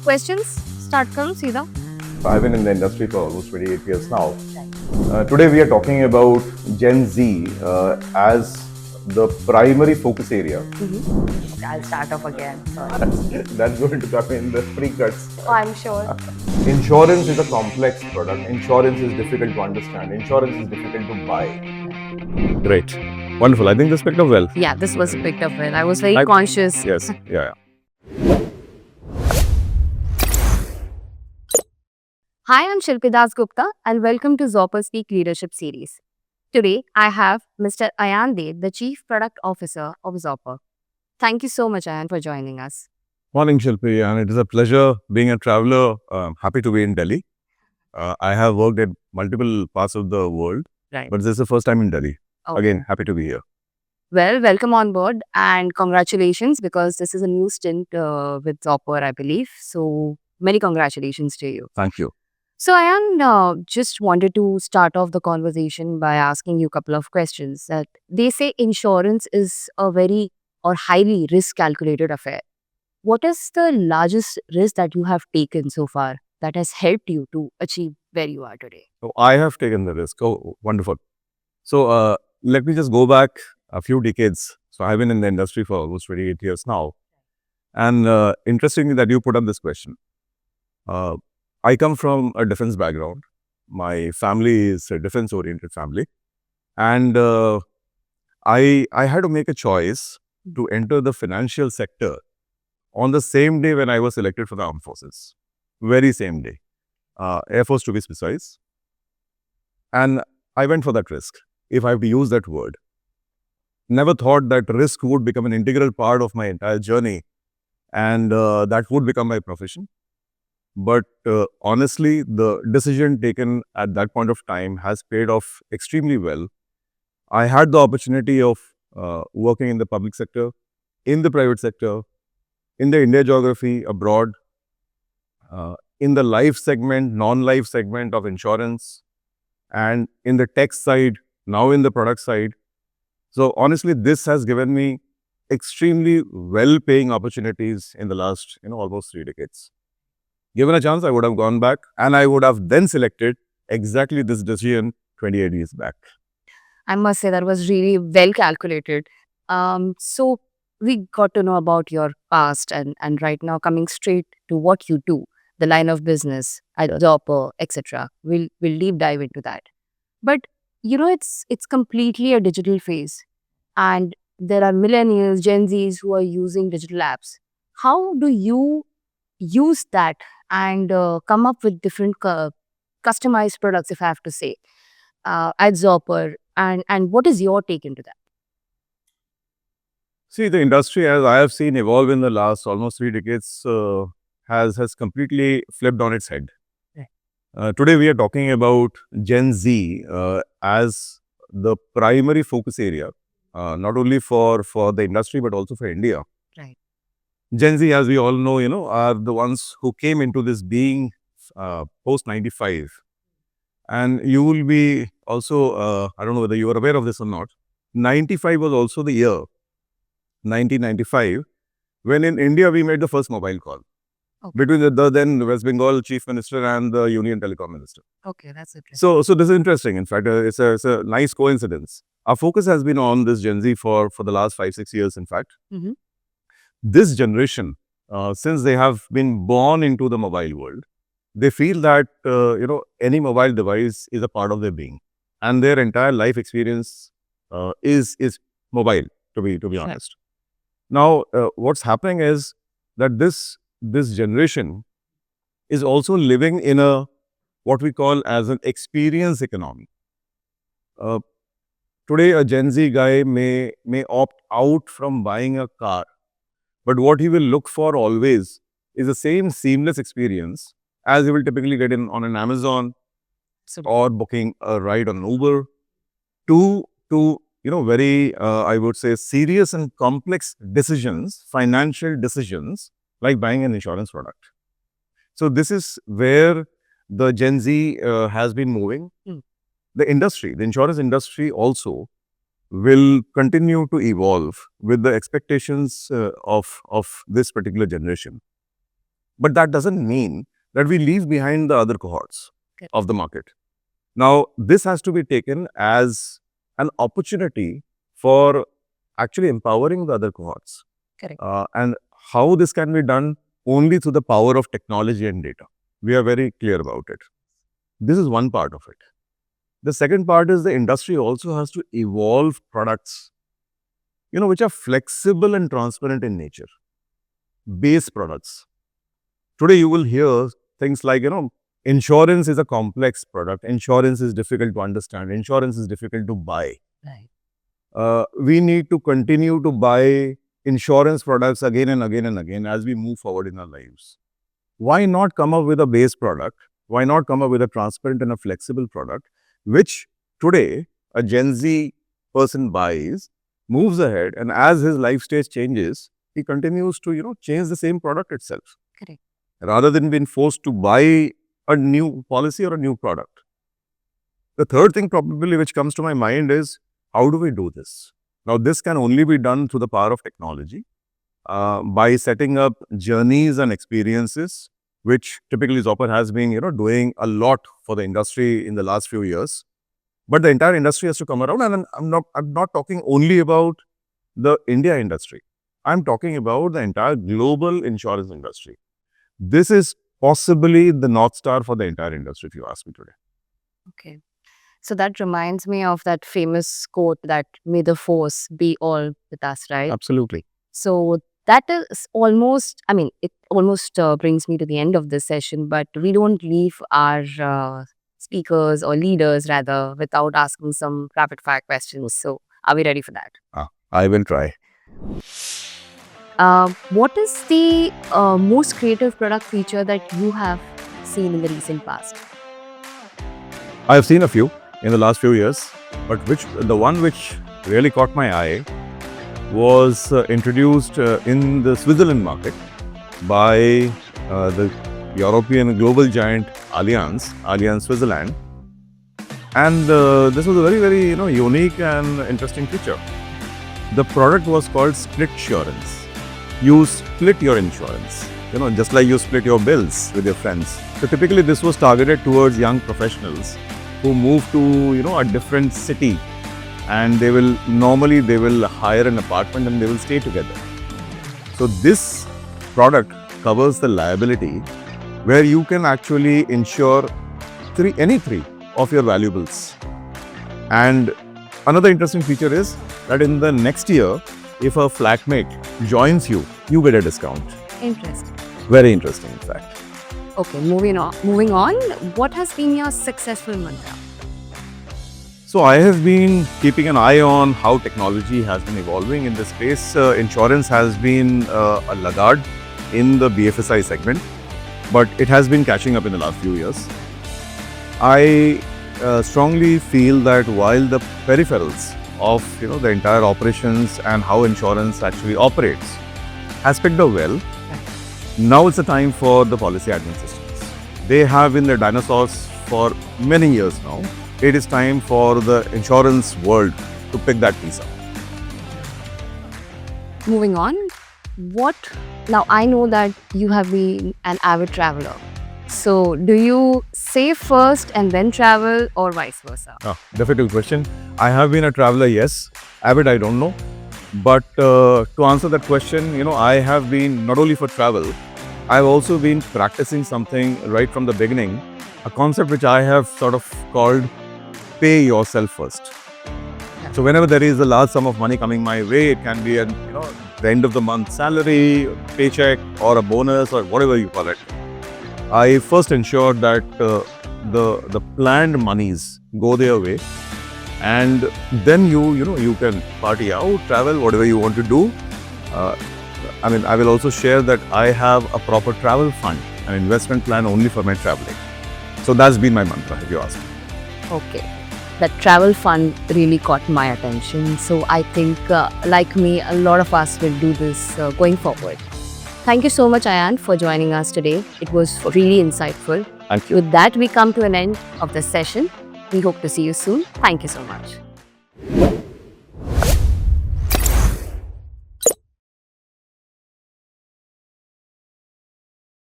Questions? Start karo, Sida. I've been in the industry for almost 28 years now. Today we are talking about Gen Z as the primary focus area. Okay, I'll start off again. Sorry. That's going to come in the pre-cuts. Oh, I'm sure. Insurance is a complex product. Insurance is difficult to understand. Insurance is difficult to buy. Great. Wonderful. I think this picked up well. Yeah, this was picked up well. I was very conscious. Yes. Yeah. Hi, I'm Shilpi Das Gupta and welcome to Zopper Speak Leadership Series. Today, I have Mr. Ayan Deb, the Chief Product Officer of Zopper. Thank you so much, Ayan, for joining us. Morning, Shilpi, and it is a pleasure being a traveler. Happy to be in Delhi. I have worked at multiple parts of the world, Right. but this is the first time in Delhi. Okay. Again, happy to be here. Well, welcome on board and congratulations because this is a new stint with Zopper, I believe. So, many congratulations to you. Thank you. So, Ayan, just wanted to start off the conversation by asking you a couple of questions. That they say insurance is a very or highly risk calculated affair. What is the largest risk that you have taken so far that has helped you to achieve where you are today? So I have taken the risk. Oh, wonderful. So let me just go back a few decades. So I've been in the industry for almost 28 years now. And interestingly that you put up this question. I come from a defense background. My family is a defense-oriented family. And I had to make a choice to enter the financial sector on the same day when I was selected for the armed forces. Very same day. Air Force to be precise. And I went for that risk, if I have to use that word. Never thought that risk would become an integral part of my entire journey and that would become my profession. But honestly, the decision taken at that point of time has paid off extremely well. I had the opportunity of working in the public sector, in the private sector, in the India geography, abroad, in the life segment, non-life segment of insurance, and in the tech side, now in the product side. So honestly, this has given me extremely well-paying opportunities in the last, almost 3 decades. Given a chance, I would have gone back and I would have then selected exactly this decision 28 years back. I must say that was really well calculated. So we got to know about your past and right now coming straight to what you do, the line of business, Zopper, etc. We'll deep dive into that. But it's completely a digital phase, and there are millennials, Gen Zs who are using digital apps. How do you use that and come up with different customized products, if I have to say, at Zopper? And what is your take into that? See, the industry, as I have seen evolve in the last almost 3 decades, has completely flipped on its head. Today, we are talking about Gen Z as the primary focus area, not only for the industry, but also for India. Right. Gen Z, as we all know, are the ones who came into this being post 95. And you will be also, I don't know whether you are aware of this or not, 95 was also the year, 1995, when in India we made the first mobile call. Okay. Between the then West Bengal Chief Minister and the Union Telecom Minister. Okay, that's interesting. So this is interesting. In fact, it's a nice coincidence. Our focus has been on this Gen Z for the last 5-6 years, in fact. Mhm. This generation, since they have been born into the mobile world, they feel that, any mobile device is a part of their being. And their entire life experience is mobile, to be honest. Now, what's happening is that this generation is also living in a what we call as an experience economy. Today, a Gen Z guy may opt out from buying a car, but what he will look for always is the same seamless experience as he will typically get on an Amazon or booking a ride on Uber to very, I would say, serious and complex decisions, financial decisions, like buying an insurance product. So this is where the Gen Z has been moving. The industry, the insurance industry also will continue to evolve with the expectations of this particular generation. But that doesn't mean that we leave behind the other cohorts of the market. Now, this has to be taken as an opportunity for actually empowering the other cohorts. Correct. And how this can be done only through the power of technology and data. We are very clear about it. This is one part of it. The second part is the industry also has to evolve products, which are flexible and transparent in nature. Base products. Today, you will hear things like, insurance is a complex product. Insurance is difficult to understand. Insurance is difficult to buy. Right. We need to continue to buy insurance products again and again and again as we move forward in our lives. Why not come up with a base product? Why not come up with a transparent and a flexible product, which today a Gen Z person buys, moves ahead, and as his life stage changes, he continues to, change the same product itself. Correct. Rather than being forced to buy a new policy or a new product. The third thing probably which comes to my mind is, how do we do this? Now, this can only be done through the power of technology by setting up journeys and experiences, which typically Zopper has been, doing a lot for the industry in the last few years. But the entire industry has to come around, and I'm not talking only about the India industry. I'm talking about the entire global insurance industry. This is possibly the North Star for the entire industry, if you ask me today. Okay. So that reminds me of that famous quote that may the force be all with us, right? Absolutely. So that is almost, it almost brings me to the end of this session, but we don't leave our speakers or leaders rather without asking some rapid fire questions. So are we ready for that? I will try. What is the most creative product feature that you have seen in the recent past? I have seen a few in the last few years, but the one which really caught my eye was introduced in the Switzerland market by the European global giant Allianz Switzerland. And this was a very, very unique and interesting feature. The product was called Splitsurance. You split your insurance, just like you split your bills with your friends. So typically this was targeted towards young professionals who move to, a different city, and they will hire an apartment and they will stay together. So this product covers the liability where you can actually insure any three of your valuables. And another interesting feature is that in the next year, if a flatmate joins you, you get a discount. Interesting. Very interesting, in fact. Okay, moving on. What has been your successful mantra? So I have been keeping an eye on how technology has been evolving in this space. Insurance has been a laggard in the BFSI segment, but it has been catching up in the last few years. I strongly feel that while the peripherals of the entire operations and how insurance actually operates has picked up well, now it's the time for the policy admin systems. They have been the dinosaurs for many years now. It is time for the insurance world to pick that piece up. Moving on, now I know that you have been an avid traveler. So do you save first and then travel, or vice versa? Difficult question. I have been a traveler, yes. Avid, I don't know. But to answer that question, I have been not only for travel, I've also been practicing something right from the beginning, a concept which I have sort of called pay yourself first. So whenever there is a large sum of money coming my way, it can be the end of the month salary, paycheck, or a bonus, or whatever you call it. I first ensure that the planned monies go their way, and then you can party out, travel, whatever you want to do. I will also share that I have a proper travel fund, an investment plan only for my traveling. So that's been my mantra, if you ask me. Okay. That travel fund really caught my attention. So I think, like me, a lot of us will do this going forward. Thank you so much, Ayan, for joining us today. It was really insightful. Thank you. With that, we come to an end of the session. We hope to see you soon. Thank you so much.